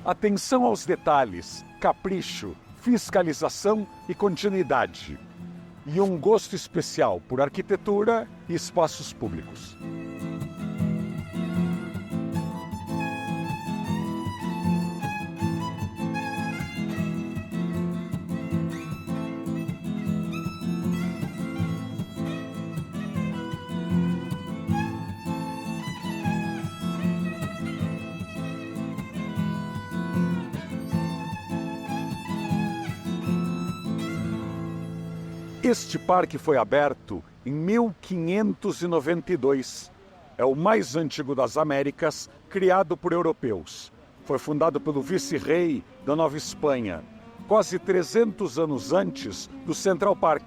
Atenção aos detalhes, capricho, fiscalização e continuidade. E um gosto especial por arquitetura e espaços públicos. Este parque foi aberto em 1592. É o mais antigo das Américas, criado por europeus. Foi fundado pelo vice-rei da Nova Espanha, quase 300 anos antes do Central Park.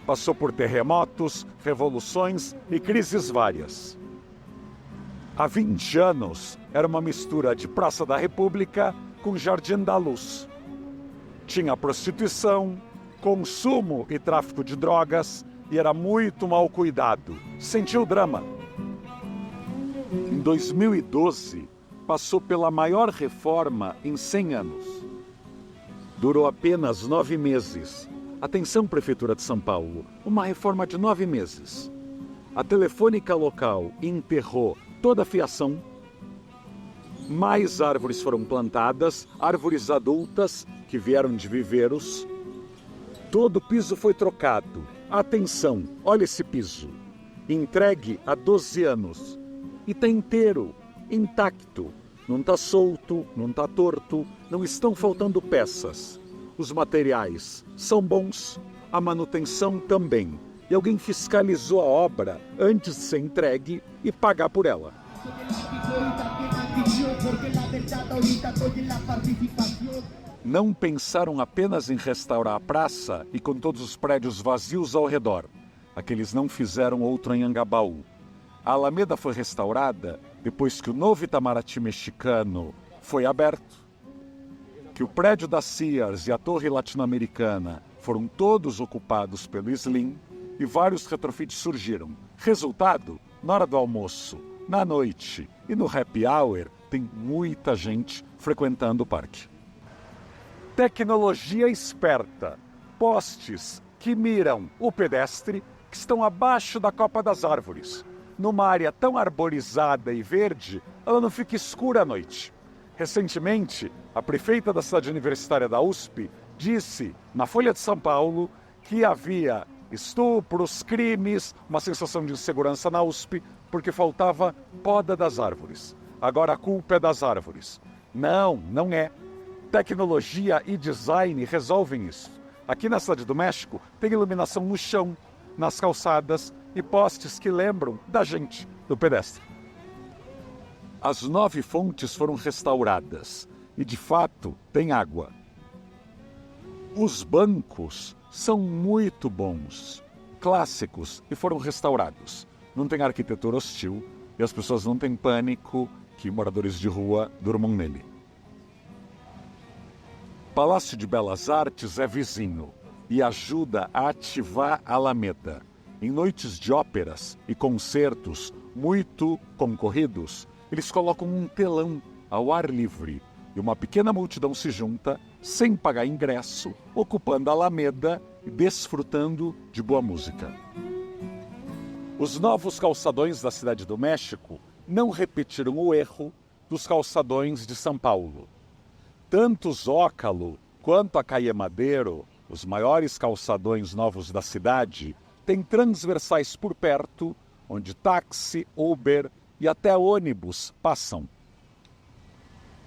Passou por terremotos, revoluções e crises várias. Há 20 anos, era uma mistura de Praça da República com Jardim da Luz. Tinha prostituição, consumo e tráfico de drogas e era muito mal cuidado. Sentiu o drama. Em 2012, passou pela maior reforma em 100 anos. Durou apenas 9 meses. Atenção, Prefeitura de São Paulo, uma reforma de 9 meses. A telefônica local enterrou toda a fiação. Mais árvores foram plantadas, árvores adultas que vieram de viveiros. Todo o piso foi trocado. Atenção, olha esse piso. Entregue há 12 anos. E está inteiro, intacto. Não está solto, não está torto, não estão faltando peças. Os materiais são bons, a manutenção também. E alguém fiscalizou a obra antes de ser entregue e pagar por ela. Não pensaram apenas em restaurar a praça e com todos os prédios vazios ao redor. Aqueles não fizeram outro em Anhangabaú. A Alameda foi restaurada depois que o novo Itamaraty mexicano foi aberto, que o prédio da Sears e a Torre Latino-Americana foram todos ocupados pelo Slim e vários retrofits surgiram. Resultado, na hora do almoço, na noite e no happy hour, tem muita gente frequentando o parque. Tecnologia esperta. Postes que miram o pedestre, que estão abaixo da copa das árvores. Numa área tão arborizada e verde, ela não fica escura à noite. Recentemente, a prefeita da cidade universitária da USP disse, na Folha de São Paulo, que havia estupros, crimes, uma sensação de insegurança na USP, porque faltava poda das árvores. Agora a culpa é das árvores. Não, não é. Tecnologia e design resolvem isso. Aqui na Cidade do México tem iluminação no chão, nas calçadas e postes que lembram da gente, do pedestre. As 9 fontes foram restauradas e, de fato, tem água. Os bancos são muito bons, clássicos e foram restaurados. Não tem arquitetura hostil e as pessoas não têm pânico que moradores de rua durmam nele. Palácio de Belas Artes é vizinho e ajuda a ativar a Alameda. Em noites de óperas e concertos muito concorridos, eles colocam um telão ao ar livre e uma pequena multidão se junta, sem pagar ingresso, ocupando a Alameda e desfrutando de boa música. Os novos calçadões da Cidade do México não repetiram o erro dos calçadões de São Paulo. Tanto o Zócalo quanto a Calle Madero, os maiores calçadões novos da cidade, têm transversais por perto, onde táxi, Uber e até ônibus passam.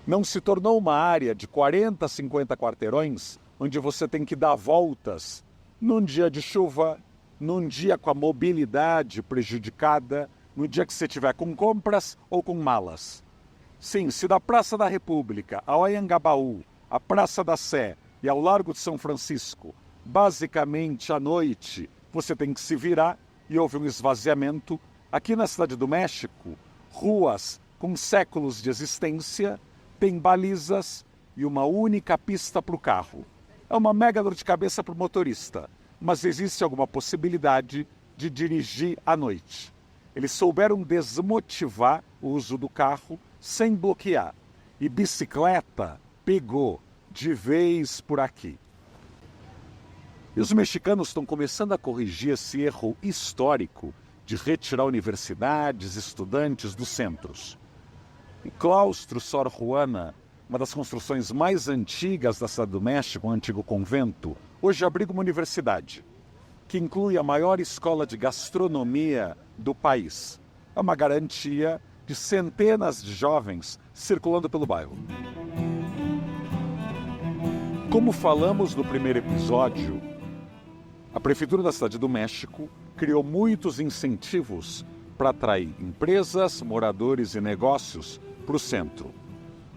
Não se tornou uma área de 40 a 50 quarteirões, onde você tem que dar voltas num dia de chuva, num dia com a mobilidade prejudicada, no dia que você tiver com compras ou com malas. Sim, se da Praça da República ao Anhangabaú, à Praça da Sé e ao Largo de São Francisco, basicamente à noite, você tem que se virar e houve um esvaziamento. Aqui na Cidade do México, ruas com séculos de existência, tem balizas e uma única pista para o carro. É uma mega dor de cabeça para o motorista, mas existe alguma possibilidade de dirigir à noite. Eles souberam desmotivar o uso do carro sem bloquear. E bicicleta pegou de vez por aqui. E os mexicanos estão começando a corrigir esse erro histórico de retirar universidades, estudantes dos centros. O claustro Sor Juana, uma das construções mais antigas da cidade do México, um antigo convento, hoje abriga uma universidade, que inclui a maior escola de gastronomia do país. É uma garantia de centenas de jovens circulando pelo bairro. Como falamos no primeiro episódio, a Prefeitura da Cidade do México criou muitos incentivos para atrair empresas, moradores e negócios para o centro.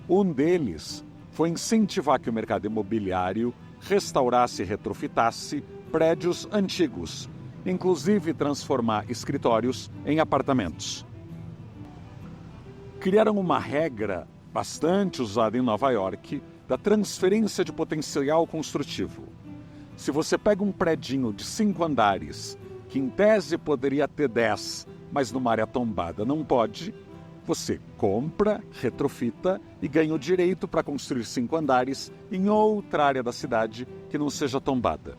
Um deles foi incentivar que o mercado imobiliário restaurasse e retrofitasse prédios antigos, inclusive transformar escritórios em apartamentos. Criaram uma regra bastante usada em Nova York da transferência de potencial construtivo. Se você pega um predinho de 5 andares, que em tese poderia ter 10, mas numa área tombada não pode, você compra, retrofita e ganha o direito para construir 5 andares em outra área da cidade que não seja tombada.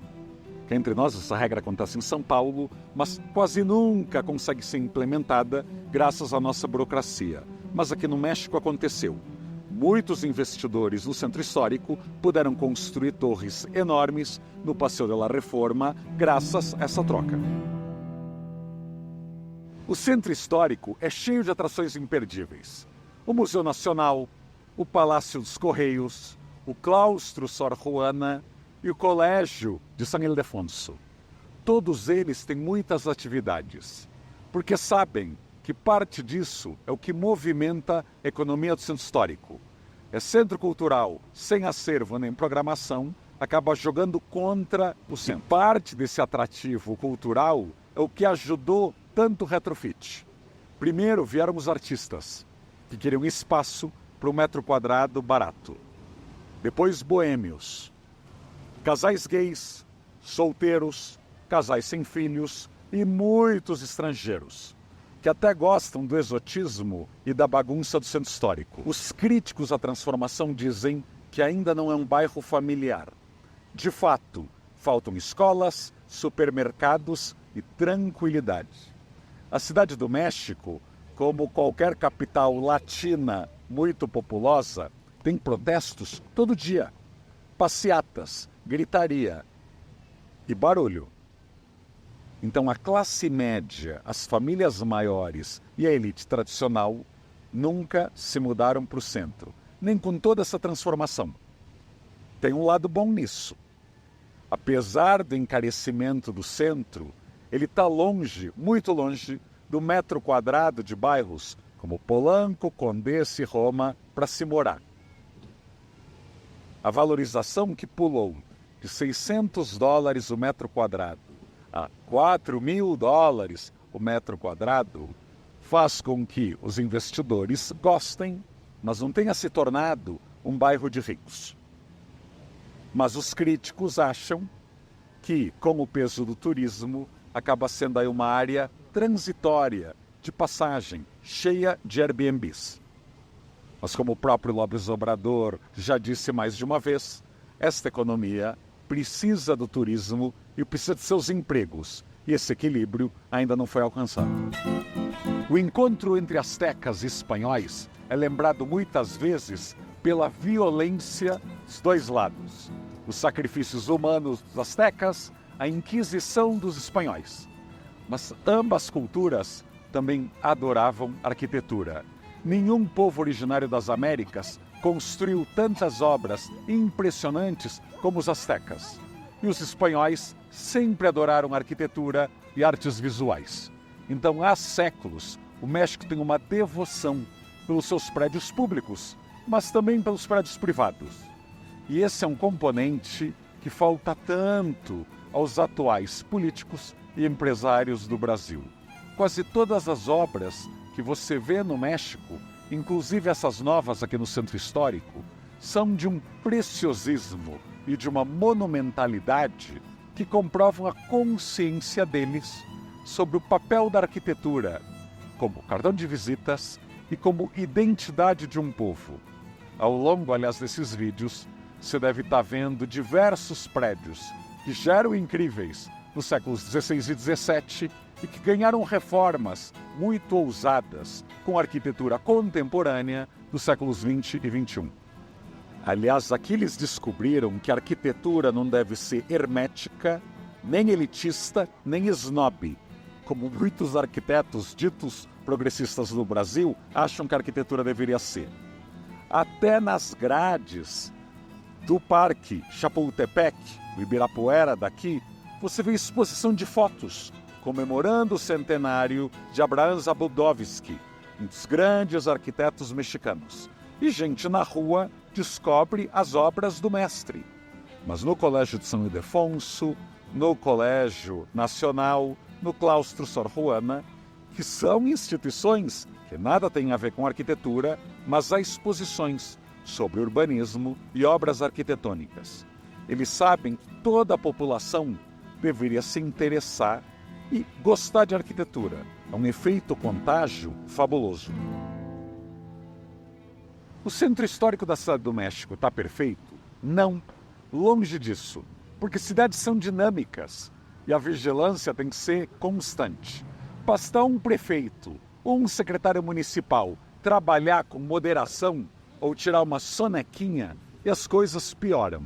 Que entre nós, essa regra acontece em São Paulo, mas quase nunca consegue ser implementada graças à nossa burocracia. Mas aqui no México aconteceu. Muitos investidores no centro histórico puderam construir torres enormes no Paseo de la Reforma graças a essa troca. O centro histórico é cheio de atrações imperdíveis. O Museu Nacional, o Palácio dos Correios, o Claustro Sor Juana e o Colégio de San Ildefonso. Todos eles têm muitas atividades, porque sabem que parte disso é o que movimenta a economia do centro histórico. É centro cultural sem acervo nem programação, acaba jogando contra o centro. E parte desse atrativo cultural é o que ajudou tanto o retrofit. Primeiro vieram os artistas, que queriam espaço para um metro quadrado barato. Depois boêmios, casais gays, solteiros, casais sem filhos e muitos estrangeiros, que até gostam do exotismo e da bagunça do centro histórico. Os críticos à transformação dizem que ainda não é um bairro familiar. De fato, faltam escolas, supermercados e tranquilidade. A Cidade do México, como qualquer capital latina muito populosa, tem protestos todo dia, passeatas, gritaria e barulho. Então a classe média, as famílias maiores e a elite tradicional nunca se mudaram para o centro, nem com toda essa transformação. Tem um lado bom nisso. Apesar do encarecimento do centro, ele está longe, muito longe, do metro quadrado de bairros como Polanco, Condessa e Roma para se morar. A valorização que pulou de $600 o metro quadrado a $4.000 o metro quadrado faz com que os investidores gostem, mas não tenha se tornado um bairro de ricos. Mas os críticos acham que, com o peso do turismo, acaba sendo aí uma área transitória, de passagem, cheia de Airbnbs. Mas como o próprio López Obrador já disse mais de uma vez, esta economia precisa do turismo e precisa de seus empregos, e esse equilíbrio ainda não foi alcançado. O encontro entre astecas e espanhóis é lembrado muitas vezes pela violência dos dois lados. Os sacrifícios humanos dos astecas, a Inquisição dos espanhóis. Mas ambas culturas também adoravam arquitetura. Nenhum povo originário das Américas construiu tantas obras impressionantes como os astecas. E os espanhóis sempre adoraram arquitetura e artes visuais. Então, há séculos, o México tem uma devoção pelos seus prédios públicos, mas também pelos prédios privados. E esse é um componente que falta tanto aos atuais políticos e empresários do Brasil. Quase todas as obras que você vê no México, inclusive essas novas aqui no Centro Histórico, são de um preciosismo e de uma monumentalidade que comprovam a consciência deles sobre o papel da arquitetura como cartão de visitas e como identidade de um povo. Ao longo, aliás, desses vídeos, você deve estar vendo diversos prédios que já eram incríveis nos séculos XVI e XVII e que ganharam reformas muito ousadas com a arquitetura contemporânea dos séculos XX e XXI. Aliás, aqui eles descobriram que a arquitetura não deve ser hermética, nem elitista, nem snob, como muitos arquitetos ditos progressistas no Brasil acham que a arquitetura deveria ser. Até nas grades do Parque Chapultepec, do Ibirapuera daqui, você vê exposição de fotos comemorando o centenário de Abraham Zabudowski, um dos grandes arquitetos mexicanos. E gente na rua descobre as obras do mestre. Mas no Colégio de São Ildefonso, no Colégio Nacional, no Claustro Sor Juana, que são instituições que nada têm a ver com arquitetura, mas há exposições sobre urbanismo e obras arquitetônicas. Eles sabem que toda a população deveria se interessar e gostar de arquitetura. É um efeito contágio fabuloso. O centro histórico da Cidade do México está perfeito? Não, longe disso, porque cidades são dinâmicas e a vigilância tem que ser constante. Basta um prefeito ou um secretário municipal trabalhar com moderação ou tirar uma sonequinha e as coisas pioram.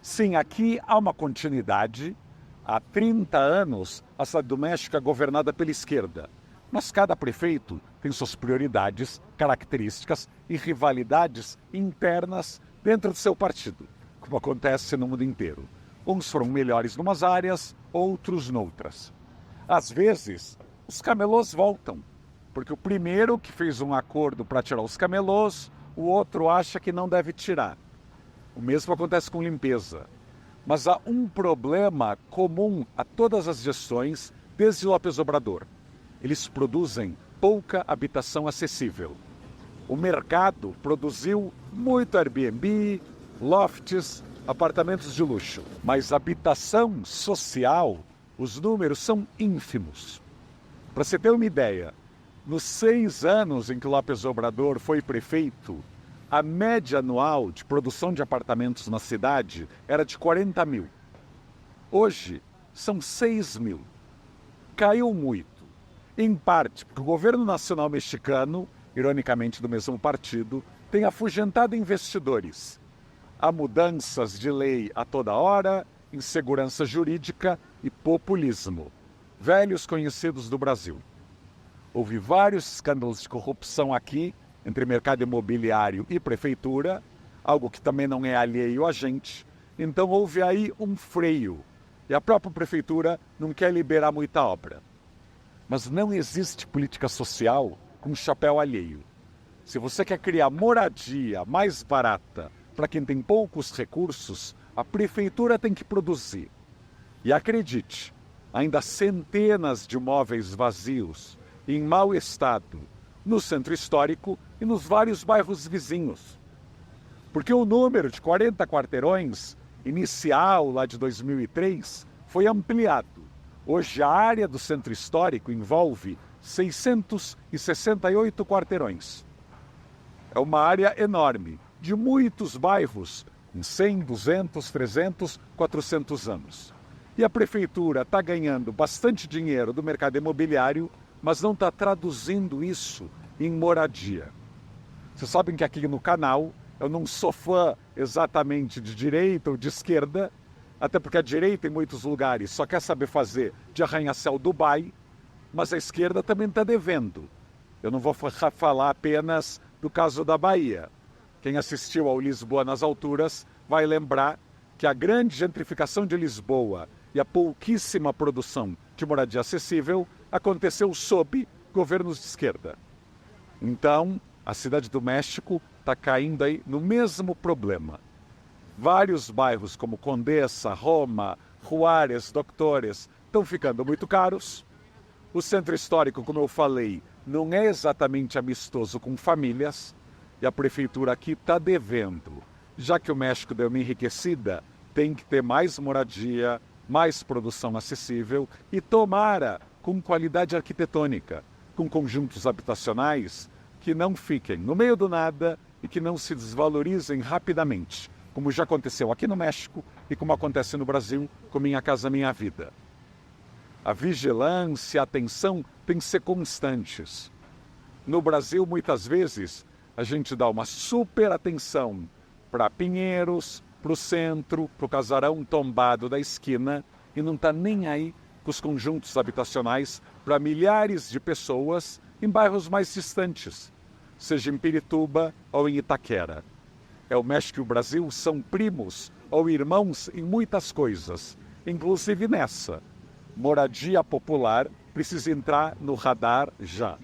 Sim, aqui há uma continuidade. Há 30 anos a Cidade do México é governada pela esquerda, mas cada prefeito tem suas prioridades, características e rivalidades internas dentro do seu partido, como acontece no mundo inteiro. Uns foram melhores em umas áreas, outros noutras. Às vezes, os camelôs voltam, porque o primeiro que fez um acordo para tirar os camelôs, o outro acha que não deve tirar. O mesmo acontece com limpeza. Mas há um problema comum a todas as gestões, desde López Obrador. Eles produzem pouca habitação acessível. O mercado produziu muito Airbnb, lofts, apartamentos de luxo. Mas habitação social, os números são ínfimos. Para você ter uma ideia, nos 6 anos em que López Obrador foi prefeito, a média anual de produção de apartamentos na cidade era de 40 mil. Hoje, são 6 mil. Caiu muito. Em parte porque o governo nacional mexicano, ironicamente do mesmo partido, tem afugentado investidores. Há mudanças de lei a toda hora, insegurança jurídica e populismo. Velhos conhecidos do Brasil. Houve vários escândalos de corrupção aqui, entre mercado imobiliário e prefeitura, algo que também não é alheio a gente. Então houve aí um freio. E a própria prefeitura não quer liberar muita obra. Mas não existe política social com chapéu alheio. Se você quer criar moradia mais barata para quem tem poucos recursos, a prefeitura tem que produzir. E acredite, ainda há centenas de imóveis vazios, em mau estado, no centro histórico e nos vários bairros vizinhos. Porque o número de 40 quarteirões inicial, lá de 2003, foi ampliado. Hoje a área do centro histórico envolve 668 quarteirões. É uma área enorme, de muitos bairros, em 100, 200, 300, 400 anos. E a prefeitura está ganhando bastante dinheiro do mercado imobiliário, mas não está traduzindo isso em moradia. Vocês sabem que aqui no canal eu não sou fã exatamente de direita ou de esquerda, até porque a direita em muitos lugares só quer saber fazer de arranha-céu Dubai, mas a esquerda também está devendo. Eu não vou falar apenas do caso da Bahia. Quem assistiu ao Lisboa nas alturas vai lembrar que a grande gentrificação de Lisboa e a pouquíssima produção de moradia acessível aconteceu sob governos de esquerda. Então, a Cidade do México está caindo aí no mesmo problema. Vários bairros como Condessa, Roma, Juárez, Doctores estão ficando muito caros. O centro histórico, como eu falei, não é exatamente amistoso com famílias e a prefeitura aqui está devendo. Já que o México deu uma enriquecida, tem que ter mais moradia, mais produção acessível e tomara com qualidade arquitetônica, com conjuntos habitacionais que não fiquem no meio do nada e que não se desvalorizem rapidamente, como já aconteceu aqui no México e como acontece no Brasil com Minha Casa Minha Vida. A vigilância e a atenção têm que ser constantes. No Brasil, muitas vezes, a gente dá uma super atenção para Pinheiros, para o centro, para o casarão tombado da esquina e não está nem aí com os conjuntos habitacionais para milhares de pessoas em bairros mais distantes, seja em Pirituba ou em Itaquera. O México e o Brasil são primos ou irmãos em muitas coisas, inclusive nessa. Moradia popular precisa entrar no radar já.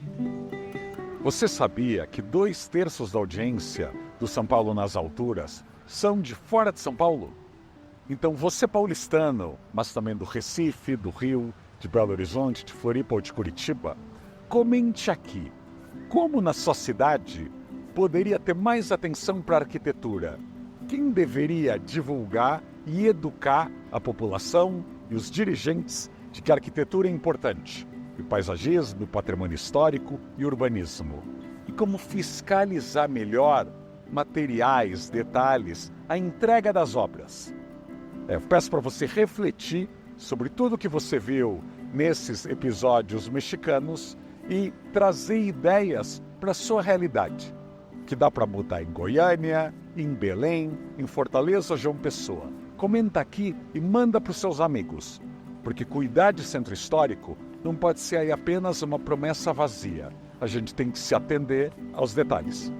Você sabia que 2/3 da audiência do São Paulo nas Alturas são de fora de São Paulo? Então você paulistano, mas também do Recife, do Rio, de Belo Horizonte, de Floripa ou de Curitiba, comente aqui, como na sua cidade poderia ter mais atenção para a arquitetura? Quem deveria divulgar e educar a população e os dirigentes de que a arquitetura é importante? O paisagismo, o patrimônio histórico e o urbanismo. E como fiscalizar melhor materiais, detalhes, a entrega das obras. Eu peço para você refletir sobre tudo o que você viu nesses episódios mexicanos e trazer ideias para a sua realidade, que dá para mudar em Goiânia, em Belém, em Fortaleza ou João Pessoa. Comenta aqui e manda para os seus amigos, porque cuidar de centro histórico não pode ser aí apenas uma promessa vazia. A gente tem que se atender aos detalhes.